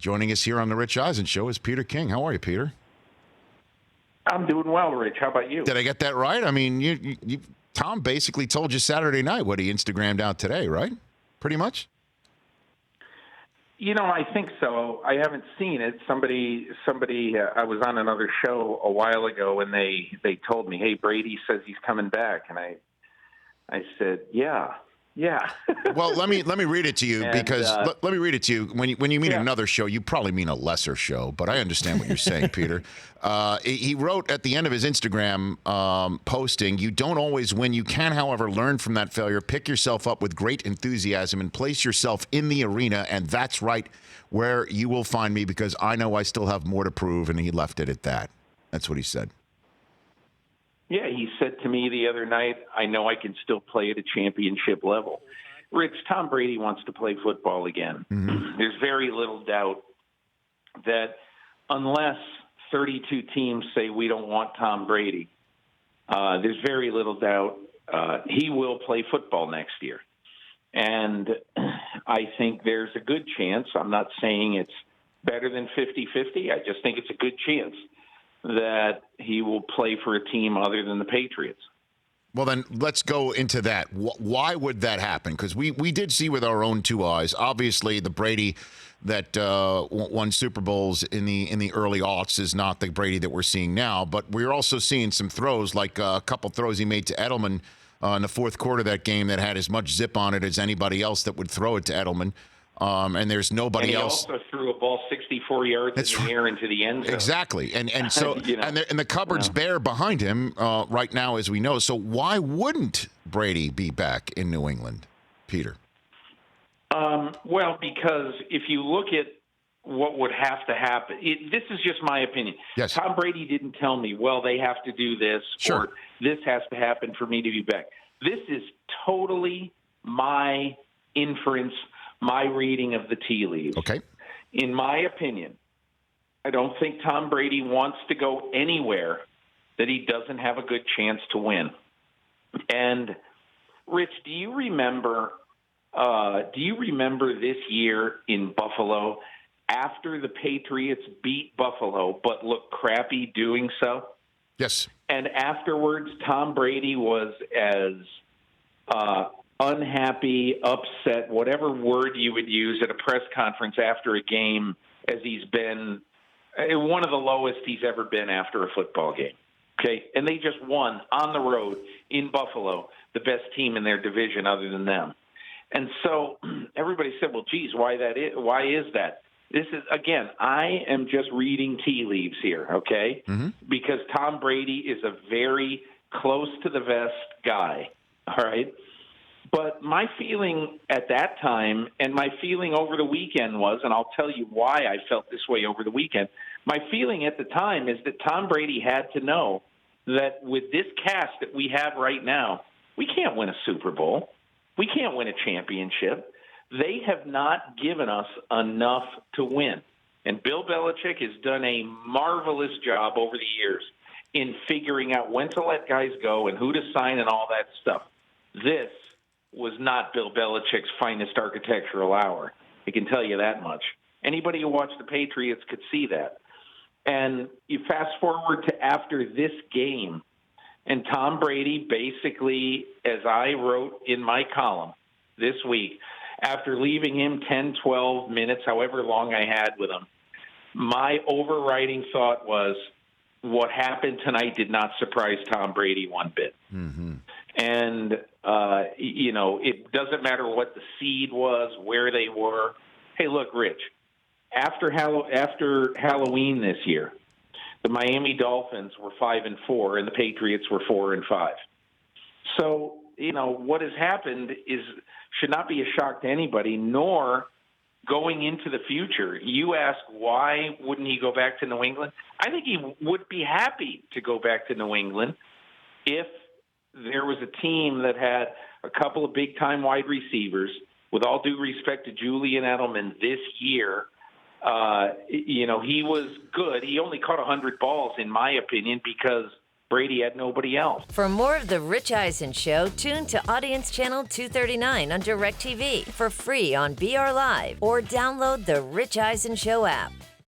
Joining us here on the Rich Eisen Show is Peter King. How are you, Peter? I'm doing well, Rich. How about you? Did I get that right? I mean, Tom basically told you Saturday night what he Instagrammed out today, right? Pretty much? I think so. I haven't seen it. Somebody. I was on another show a while ago, and they told me, "Hey, Brady says he's coming back," and I said, "Yeah." Well, let me read it to you because let me read it to you. When you mean another show, you probably mean a lesser show, but I understand what you're saying, Peter. He wrote at the end of his Instagram posting, "You don't always win. You can, however, learn from that failure. Pick yourself up with great enthusiasm and place yourself in the arena, and that's right where you will find me because I know I still have more to prove." And he left it at that. That's what he said. Yeah, he said to me the other night, "I know I can still play at a championship level." Rich, Tom Brady wants to play football again. Mm-hmm. There's very little doubt that unless 32 teams say we don't want Tom Brady, there's very little doubt he will play football next year. And I think there's a good chance. I'm not saying it's better than 50-50. I just think it's a good chance that he will play for a team other than the Patriots. Well, then let's go into that. Why would that happen? Because we did see with our own two eyes, obviously the Brady that won Super Bowls in the early aughts is not the Brady that we're seeing now. But we're also seeing some throws, like a couple throws he made to Edelman in the fourth quarter of that game that had as much zip on it as anybody else that would throw it to Edelman. And there's nobody else. And he also threw a ball 64 yards in the air into the end zone. Exactly. And so and the cupboard's bare behind him right now, as we know. So why wouldn't Brady be back in New England, Peter? Well, because if you look at what would have to happen, this is just my opinion. Yes. Tom Brady didn't tell me, well, they have to do this or this has to happen for me to be back. This is totally my inference, my reading of the tea leaves. Okay. In my opinion, I don't think Tom Brady wants to go anywhere that he doesn't have a good chance to win. And Rich, do you remember this year in Buffalo after the Patriots beat Buffalo but looked crappy doing so? Yes. And afterwards, Tom Brady was as unhappy, upset, whatever word you would use at a press conference after a game as he's been one of the lowest he's ever been after a football game. Okay. And they just won on the road in Buffalo, the best team in their division other than them. And so everybody said, well, geez, why is that? This is, again, I am just reading tea leaves here. Okay. Mm-hmm. Because Tom Brady is a very close to the vest guy. All right. But my feeling at that time and my feeling over the weekend was, and I'll tell you why I felt this way over the weekend, my feeling at the time is that Tom Brady had to know that with this cast that we have right now, we can't win a Super Bowl. We can't win a championship. They have not given us enough to win. And Bill Belichick has done a marvelous job over the years in figuring out when to let guys go and who to sign and all that stuff. This was not Bill Belichick's finest architectural hour. I can tell you that much. Anybody who watched the Patriots could see that. And you fast forward to after this game, and Tom Brady basically, as I wrote in my column this week, after leaving him 10, 12 minutes, however long I had with him, my overriding thought was, what happened tonight did not surprise Tom Brady one bit. Mm-hmm. And, it doesn't matter what the seed was, where they were. Hey, look, Rich, after Halloween this year, the Miami Dolphins were 5-4 and the Patriots were 4-5. So, what has happened should not be a shock to anybody, nor going into the future. You ask, why wouldn't he go back to New England? I think he would be happy to go back to New England if there was a team that had a couple of big-time wide receivers. With all due respect to Julian Edelman this year, he was good. He only caught 100 balls, in my opinion, because Brady had nobody else. For more of The Rich Eisen Show, tune to Audience Channel 239 on DirecTV for free on BR Live or download The Rich Eisen Show app.